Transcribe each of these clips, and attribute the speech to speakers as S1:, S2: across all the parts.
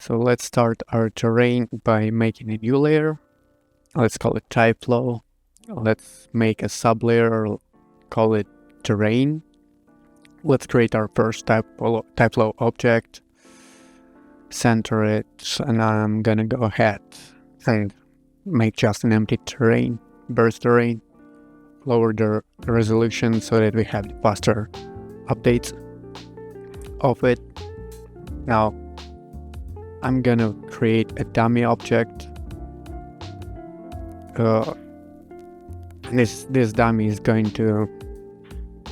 S1: So let's start our terrain by making a new layer. Let's call it TyFlow. Let's make a sublayer, call it terrain. Let's create our first TyFlow object, center it, and I'm gonna go ahead and make just an empty terrain, burst terrain, lower the resolution so that we have faster updates of it. Now I'm gonna create a dummy object. This dummy is going to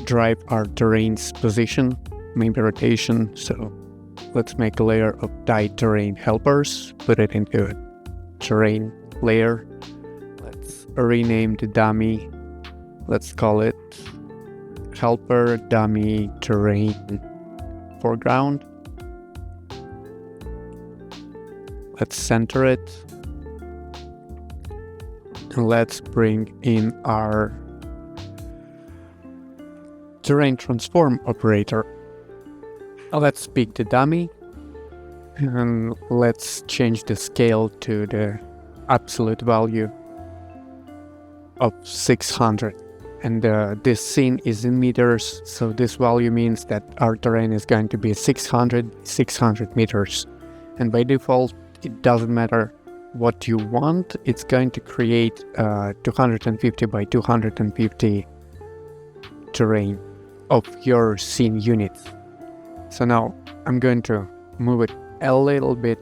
S1: drive our terrain's position, maybe rotation. So let's make a layer of terrain helpers, put it into a terrain layer. Let's rename the dummy. Let's call it helper dummy terrain foreground. Let's center it. And let's bring in our terrain transform operator. Let's pick the dummy and let's change the scale to the absolute value of 600. And this scene is in meters, so this value means that our terrain is going to be 600 meters. And by default, it doesn't matter what you want, it's going to create 250 by 250 terrain of your scene unit. So now I'm going to move it a little bit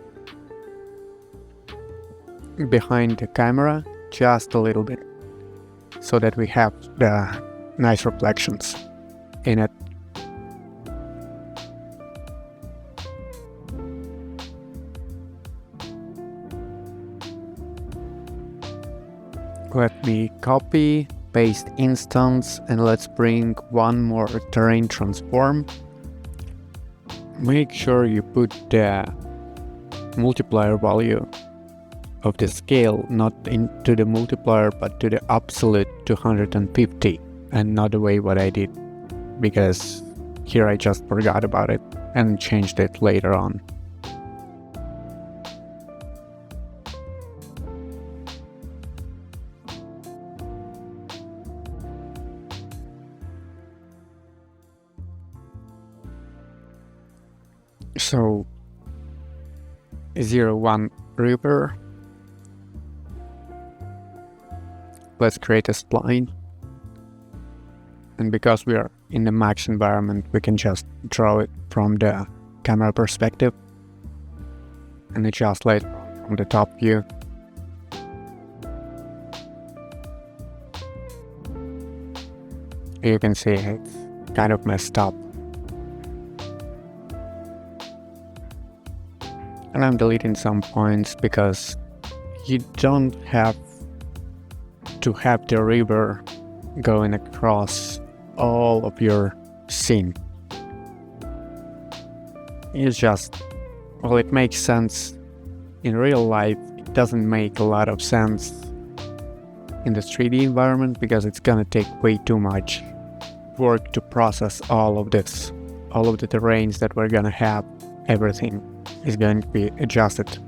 S1: behind the camera, just a little bit, so that we have the nice reflections in it. Let me copy, paste instance, and let's bring one more terrain transform. Make sure you put the multiplier value of the scale not into the multiplier but to the absolute 250 and not the way what I did, because here I just forgot about it and changed it later on. So 0,1 river. Let's create a spline. And because we are in the max environment, we can just draw it from the camera perspective and adjust it from the top view. You can see it's kind of messed up. And I'm deleting some points because you don't have to have the river going across all of your scene. It's just, well, it makes sense in real life. It doesn't make a lot of sense in the 3D environment because it's gonna take way too much work to process all of this, all of the terrains that we're gonna have. Everything is going to be adjusted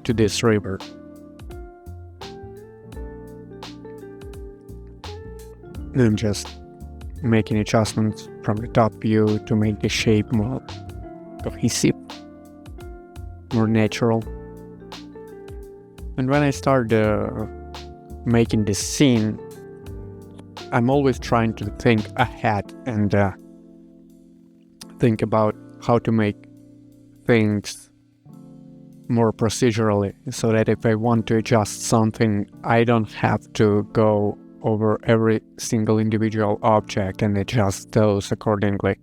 S1: to this river. I'm just making adjustments from the top view to make the shape more cohesive, more natural. And when I start making this scene, I'm always trying to think ahead and think about how to make things more procedurally, so that if I want to adjust something, I don't have to go over every single individual object and adjust those accordingly.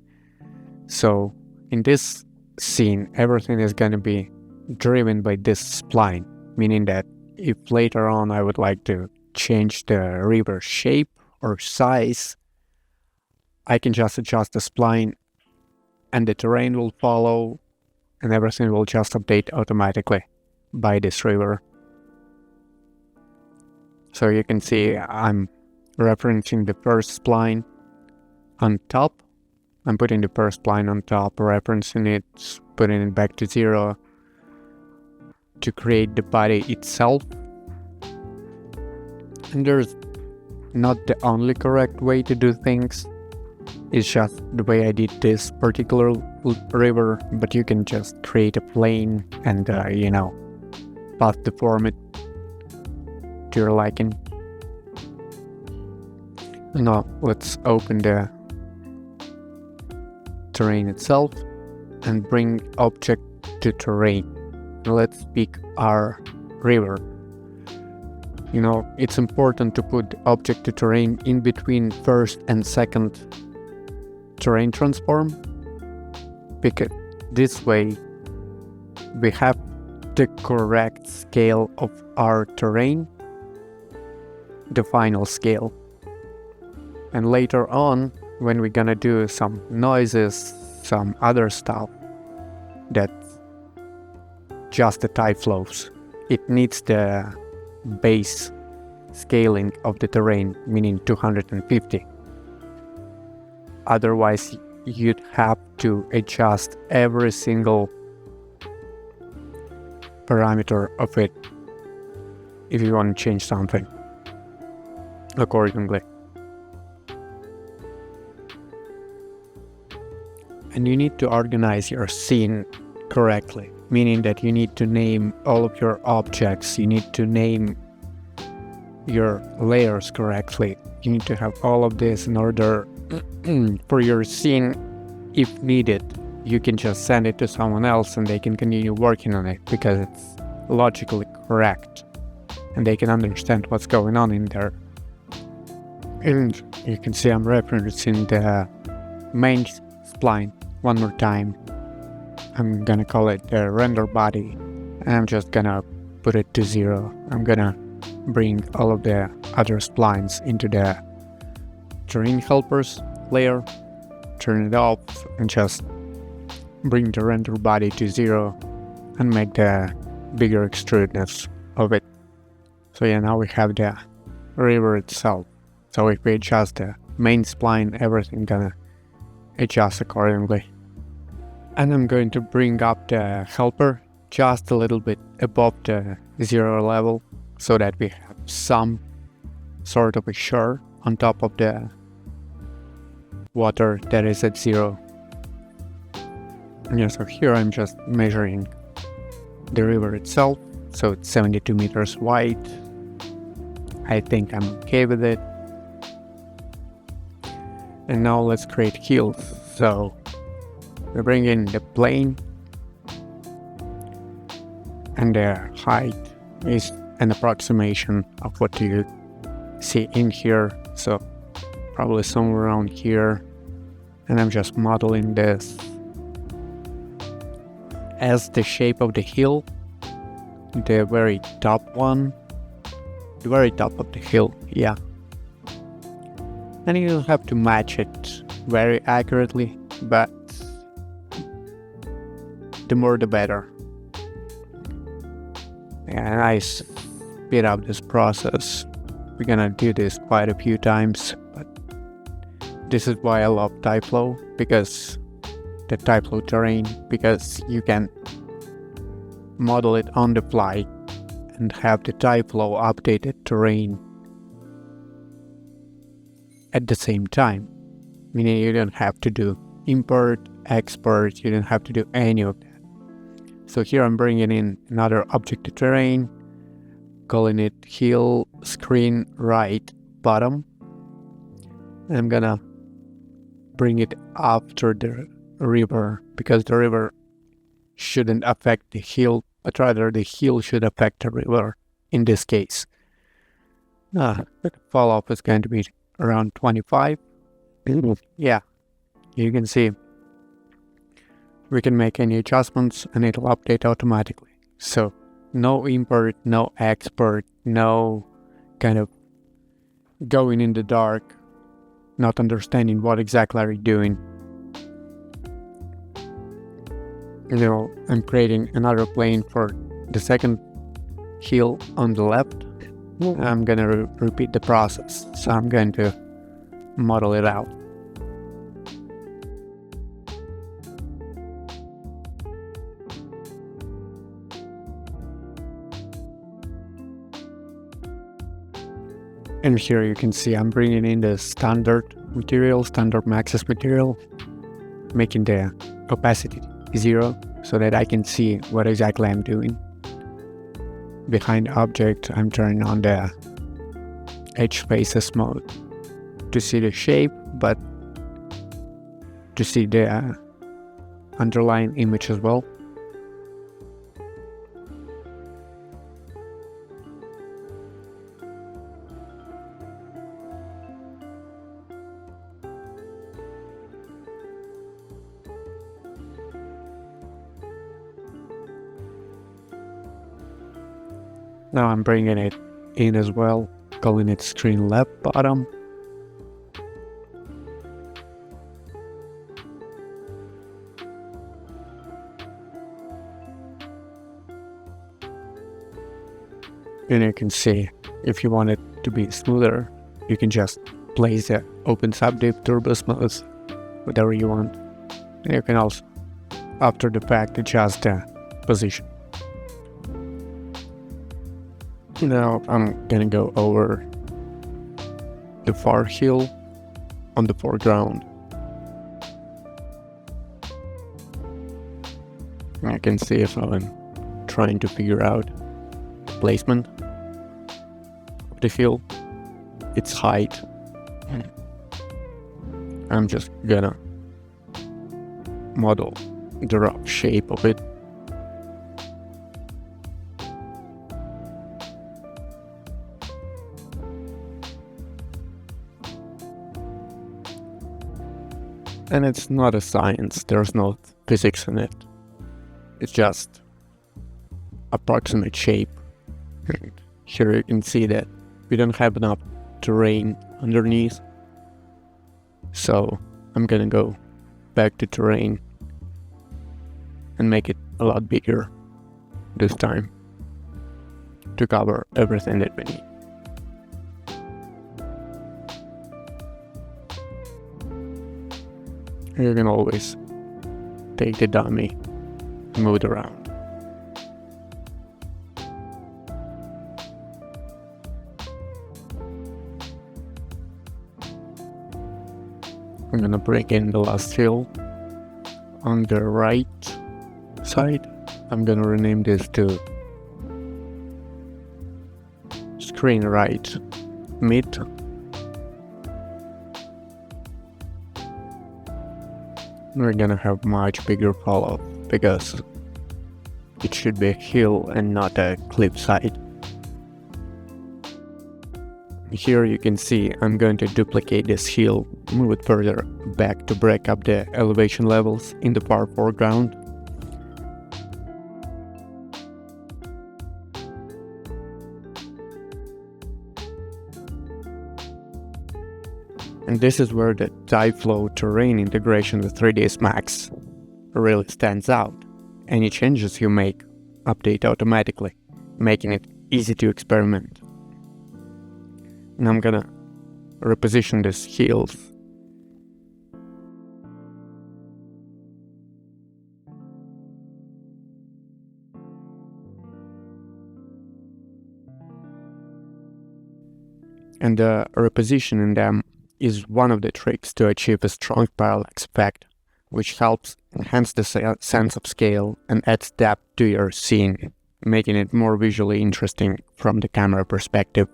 S1: So in this scene, everything is going to be driven by this spline, meaning that if later on I would like to change the river shape or size, I can just adjust the spline and the terrain will follow, and everything will just update automatically by this river. So you can see I'm referencing the first spline on top. I'm putting the first spline on top, referencing it, putting it back to 0, to create the body itself. And there's not the only correct way to do things. It's just the way I did this particular river, but you can just create a plane and, path deform it to your liking. Now let's open the terrain itself and bring object to terrain. Let's pick our river. It's important to put the object to terrain in between first and second terrain transform, because this way we have the correct scale of our terrain, the final scale. And later on, when we're gonna do some noises, some other stuff, that's just the TyFlows. It needs the base scaling of the terrain, meaning 250. Otherwise, you'd have to adjust every single parameter of it if you want to change something accordingly. And you need to organize your scene correctly, meaning that you need to name all of your objects, you need to name your layers correctly. You need to have all of this in order for your scene. If needed, you can just send it to someone else and they can continue working on it because it's logically correct and they can understand what's going on in there. And you can see I'm referencing the main spline one more time. I'm gonna call it the render body and I'm just gonna put it to 0. I'm gonna bring all of the other splines into the terrain helpers layer, turn it off, and just bring the render body to 0 and make the bigger extrudeness of it. So yeah, now we have the river itself. So if we adjust the main spline, everything gonna adjust accordingly. And I'm going to bring up the helper just a little bit above the 0 level so that we have some sort of a shore on top of the water that is at 0. Yeah, so here I'm just measuring the river itself, so it's 72 meters wide. I think I'm okay with it. And now let's create hills. So we bring in the plane, and the height is an approximation of what you see in here, so probably somewhere around here. And I'm just modeling this as the shape of the hill, the very top of the hill, yeah. And you don't have to match it very accurately, but the more the better. And I speed up this process. We're gonna do this quite a few times, but this is why I love TyFlow, because the TyFlow terrain, because you can model it on the fly and have the TyFlow updated terrain at the same time, meaning you don't have to do import, export, you don't have to do any of that. So here I'm bringing in another object to terrain, calling it hill screen right bottom. And I'm gonna bring it after the river, because the river shouldn't affect the hill, but rather the hill should affect the river in this case. The fall off is going to be around 25. Yeah, you can see we can make any adjustments and it'll update automatically. So no import, no export, no kind of going in the dark, not understanding what exactly are you doing. I'm creating another plane for the second hill on the left. I'm gonna repeat the process, so I'm going to model it out. And here you can see I'm bringing in the standard maxis material, making the opacity 0 so that I can see what exactly I'm doing. Behind object, I'm turning on the edge faces mode to see the shape, but to see the underlying image as well. Now I'm bringing it in as well, calling it screen left bottom. And you can see, if you want it to be smoother, you can just place the open subdiv, turbo smooth, whatever you want. And you can also, after the fact, adjust the position. Now I'm gonna go over the far hill on the foreground. I can see if I'm trying to figure out the placement of the hill, its height. I'm just gonna model the rough shape of it. And it's not a science, there's no physics in it. It's just approximate shape. Here you can see that we don't have enough terrain underneath. So I'm gonna go back to terrain and make it a lot bigger this time to cover everything that we need. You can always take the dummy and move it around. I'm gonna bring in the last hill on the right side. I'm gonna rename this to screen right mid. We're gonna have much bigger fall-off because it should be a hill and not a cliffside. Here you can see I'm going to duplicate this hill, move it further back to break up the elevation levels in the far foreground. And this is where the TyFlow terrain integration with 3ds Max really stands out. Any changes you make update automatically, making it easy to experiment. And I'm gonna reposition these hills. And repositioning them is one of the tricks to achieve a strong parallax effect, which helps enhance the sense of scale and adds depth to your scene, making it more visually interesting from the camera perspective.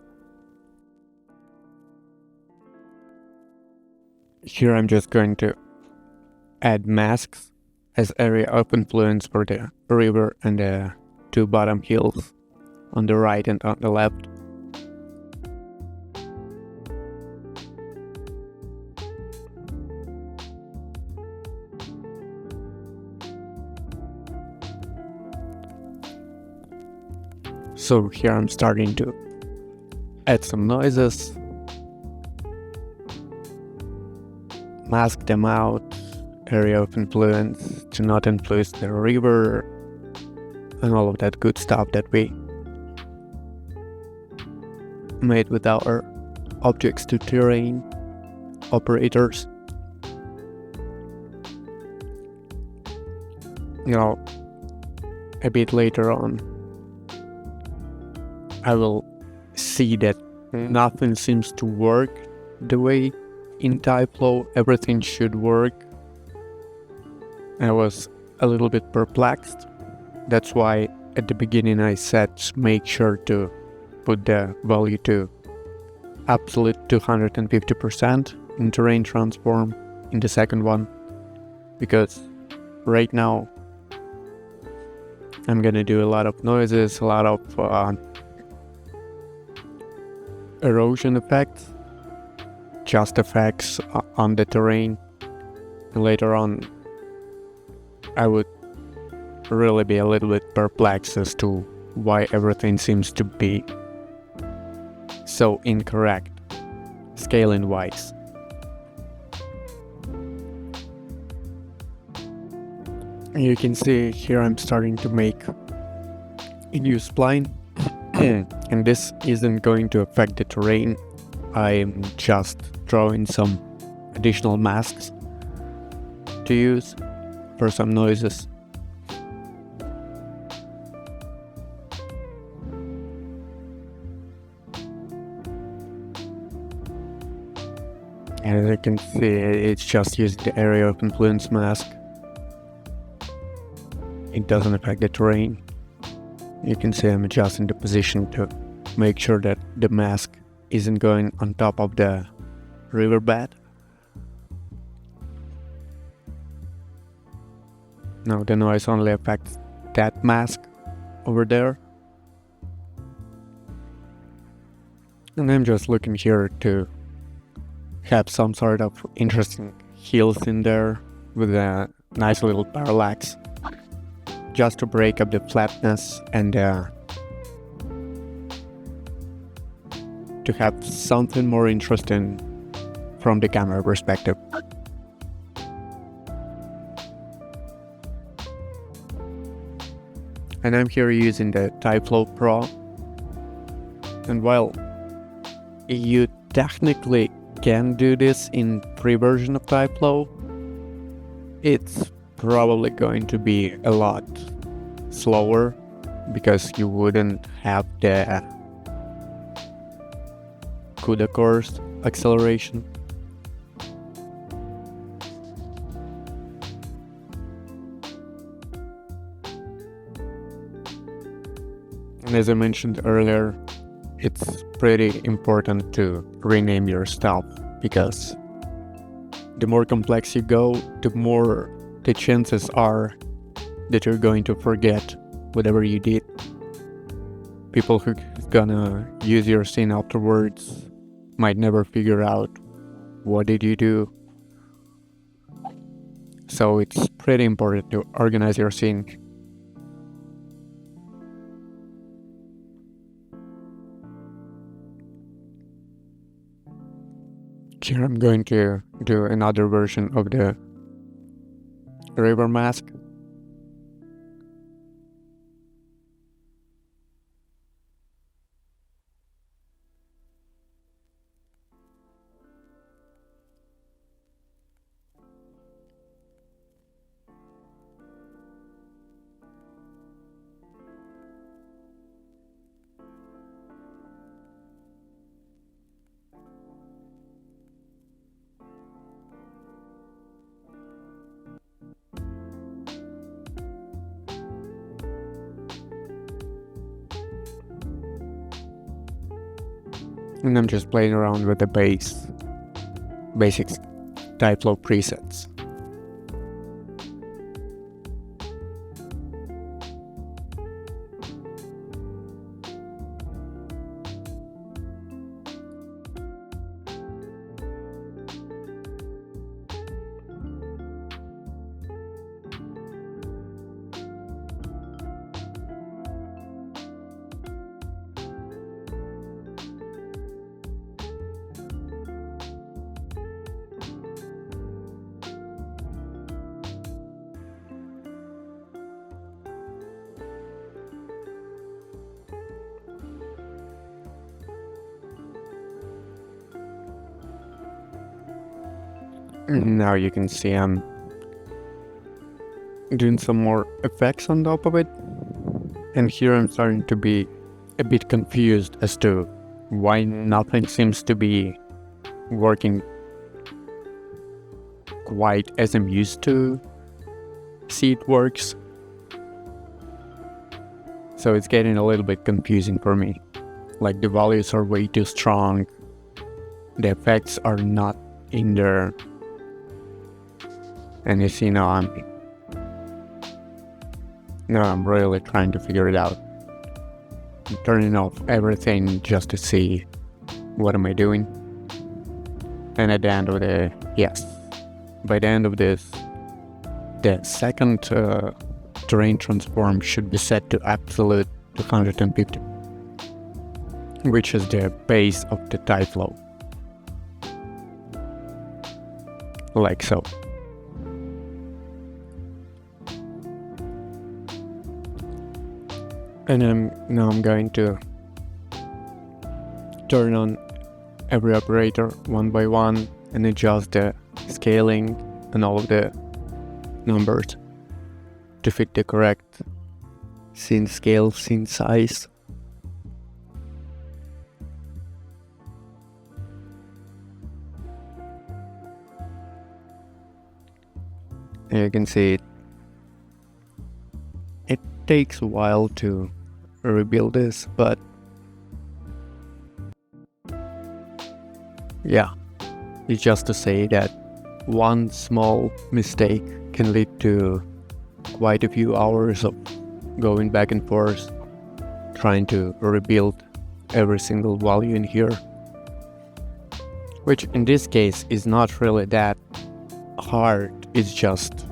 S1: Here I'm just going to add masks as area of influence for the river and the two bottom hills on the right and on the left. So here I'm starting to add some noises, mask them out, area of influence to not influence the river, and all of that good stuff that we made with our objects to terrain operators. You know, a bit later on, I will see that nothing seems to work the way in TyFlow everything should work. I was a little bit perplexed. That's why at the beginning I said make sure to put the value to absolute 250% in terrain transform in the second one, because right now I'm gonna do a lot of noises, a lot of erosion effects, just effects on the terrain, and later on I would really be a little bit perplexed as to why everything seems to be so incorrect scaling wise. You can see here I'm starting to make a new spline and this isn't going to affect the terrain. I'm just drawing some additional masks to use for some noises. And as you can see, it's just using the area of influence mask. It doesn't affect the terrain. You can see I'm adjusting the position to make sure that the mask isn't going on top of the riverbed. Now the noise only affects that mask over there. And I'm just looking here to have some sort of interesting hills in there with a nice little parallax, just to break up the flatness and to have something more interesting from the camera perspective. And I'm here using the TyFlow Pro, and while you technically can do this in free version of TyFlow, it's probably going to be a lot slower because you wouldn't have the CUDA course acceleration. And as I mentioned earlier, it's pretty important to rename your stuff, because the more complex you go, the more the chances are that you're going to forget whatever you did. People who gonna use your scene afterwards might never figure out what did you do. So it's pretty important to organize your scene. Here I'm going to do another version of the river mask. And I'm just playing around with the basic TyFlow presets. Now you can see I'm doing some more effects on top of it, and here I'm starting to be a bit confused as to why nothing seems to be working quite as I'm used to see it works. So it's getting a little bit confusing for me. Like the values are way too strong. The effects are not in there. And you see now I'm really trying to figure it out. I'm turning off everything just to see what am I doing. And at the end of by the end of this, the second terrain transform should be set to absolute 250, which is the base of the TyFlow. Like so. And now I'm going to turn on every operator one by one and adjust the scaling and all of the numbers to fit the correct scene scale, scene size. And you can see it takes a while to rebuild this, but yeah, it's just to say that one small mistake can lead to quite a few hours of going back and forth trying to rebuild every single value in here, which in this case is not really that hard. It's just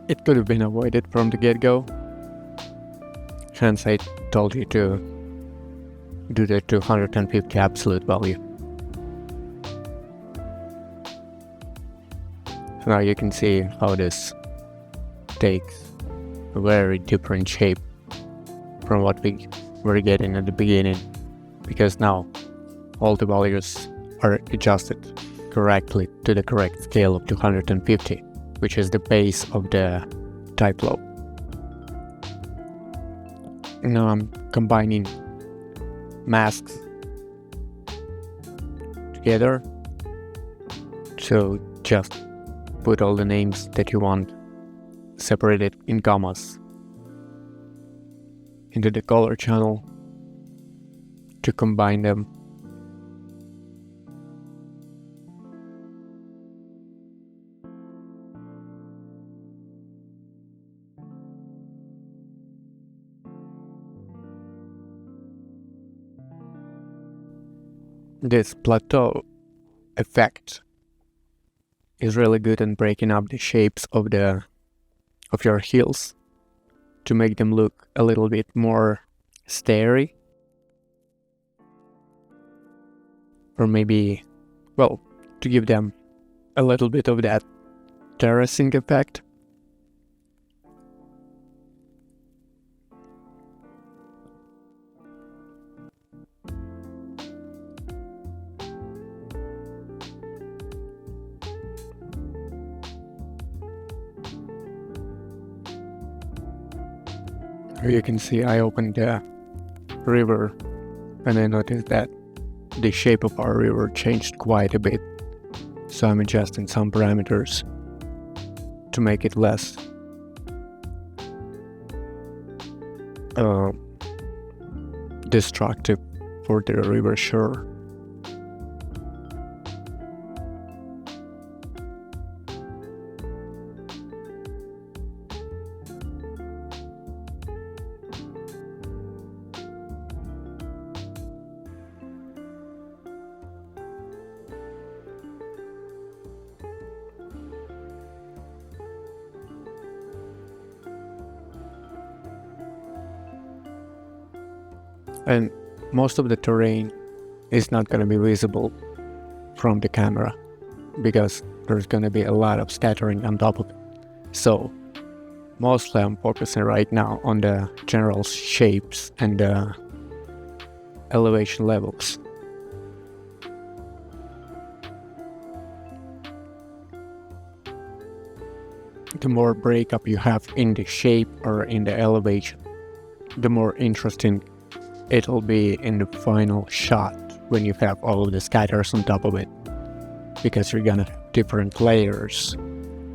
S1: it could have been avoided from the get-go. Hence I told you to do the 250 absolute value. So now you can see how this takes a very different shape from what we were getting at the beginning, because now all the values are adjusted correctly to the correct scale of 250, which is the base of the TyFlow. Now I'm combining masks together, so just put all the names that you want separated in commas into the color channel to combine them. This plateau effect is really good in breaking up the shapes of your heels to make them look a little bit more starry, or maybe, well, to give them a little bit of that terracing effect. You can see I opened the river and I noticed that the shape of our river changed quite a bit. So I'm adjusting some parameters to make it less destructive for the river shore. And most of the terrain is not going to be visible from the camera because there's going to be a lot of scattering on top of it. So mostly I'm focusing right now on the general shapes and the elevation levels. The more breakup you have in the shape or in the elevation, the more interesting it'll be in the final shot when you have all of the scatters on top of it, because you're gonna have different layers,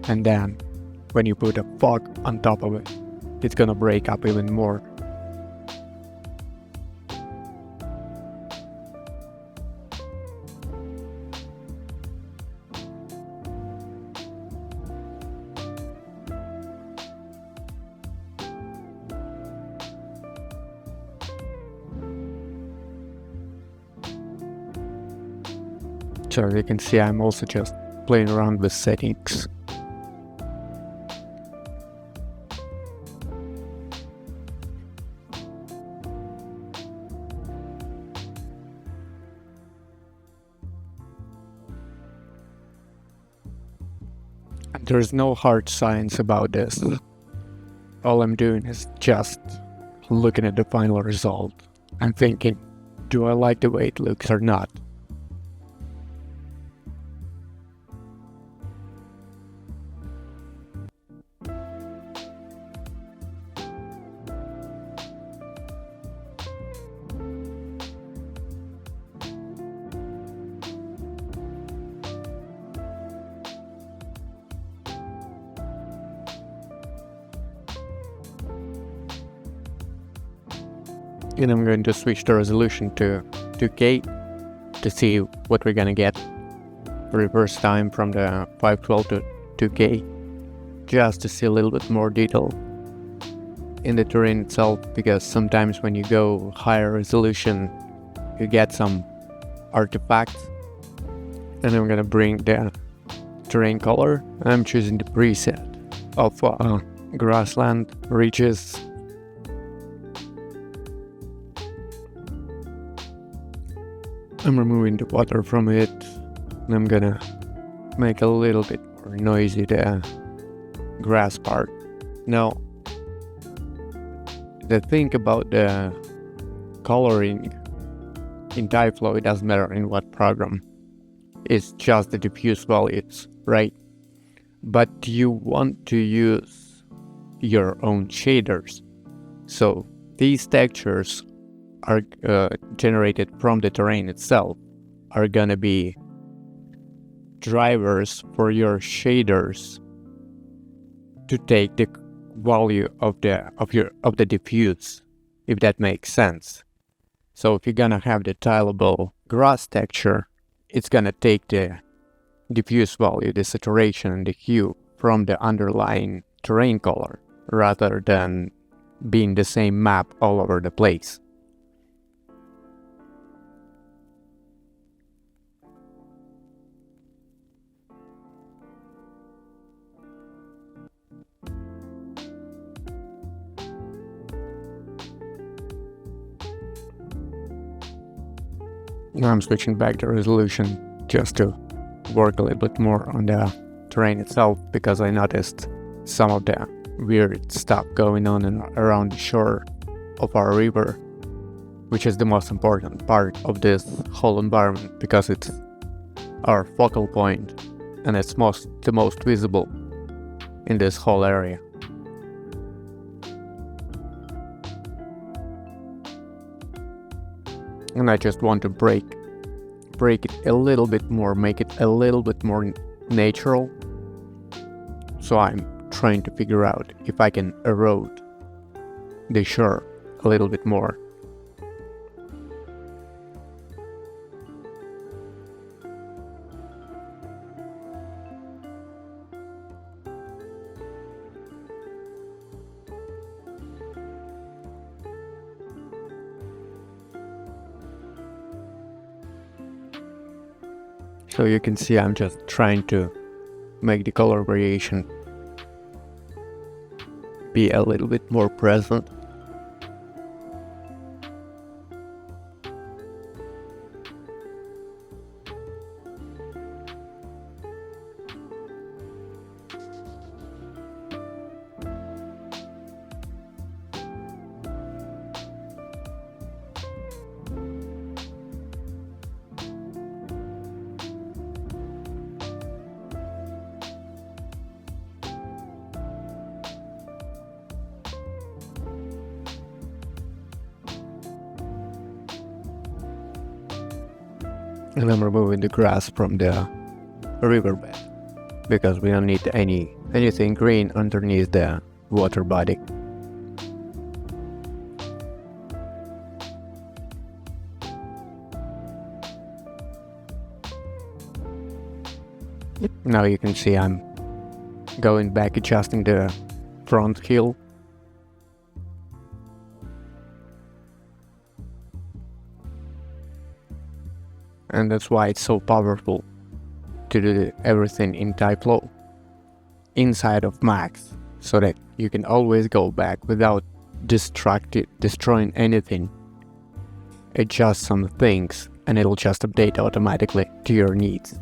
S1: and then when you put a fog on top of it, it's gonna break up even more. So you can see I'm also just playing around with settings. And there's no hard science about this. All I'm doing is just looking at the final result and thinking, do I like the way it looks or not? And I'm going to switch the resolution to 2K to see what we're gonna get for the first time from the 512 to 2K, just to see a little bit more detail in the terrain itself, because sometimes when you go higher resolution you get some artifacts. And I'm gonna bring the terrain color. I'm choosing the preset of grassland ridges. I'm removing the water from it, and I'm gonna make a little bit more noisy the grass part. Now, the thing about the coloring in TyFlow, it doesn't matter in what program, it's just the diffuse values, right? But you want to use your own shaders. So these textures are generated from the terrain itself, are gonna be drivers for your shaders to take the value of the diffuse, if that makes sense. So if you're gonna have the tileable grass texture, it's gonna take the diffuse value, the saturation and the hue from the underlying terrain color, rather than being the same map all over the place. Now I'm switching back the resolution just to work a little bit more on the terrain itself, because I noticed some of the weird stuff going on around the shore of our river, which is the most important part of this whole environment, because it's our focal point and it's the most visible in this whole area. And I just want to break it a little bit more, make it a little bit more natural. So I'm trying to figure out if I can erode the shore a little bit more. So you can see I'm just trying to make the color variation be a little bit more present. And I'm removing the grass from the riverbed because we don't need anything green underneath the water body. Now you can see I'm going back, adjusting the front hill. And that's why it's so powerful to do everything in TyFlow inside of Max, so that you can always go back without destroying anything. Adjust some things and it'll just update automatically to your needs.